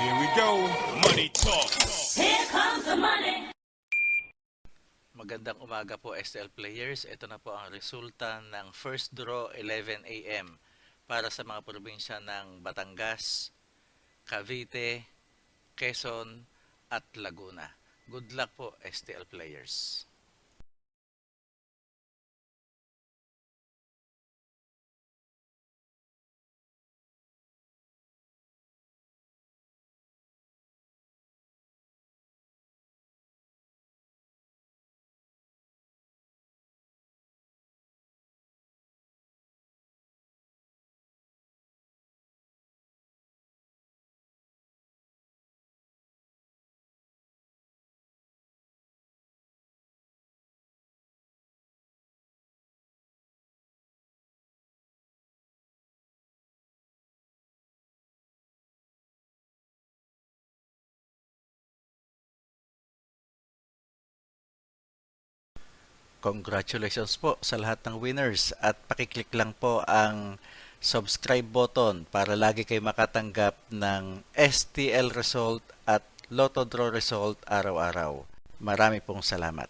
Here we go. Money talk. Here comes the money. Magandang umaga po STL players. Ito na po ang resulta ng first draw 11 AM para sa mga probinsya ng Batangas, Cavite, Quezon at Laguna. Good luck po STL players. Congratulations po sa lahat ng winners at pakiclick lang po ang subscribe button para lagi kayo makatanggap ng STL result at Lotto Draw result araw-araw. Marami pong salamat.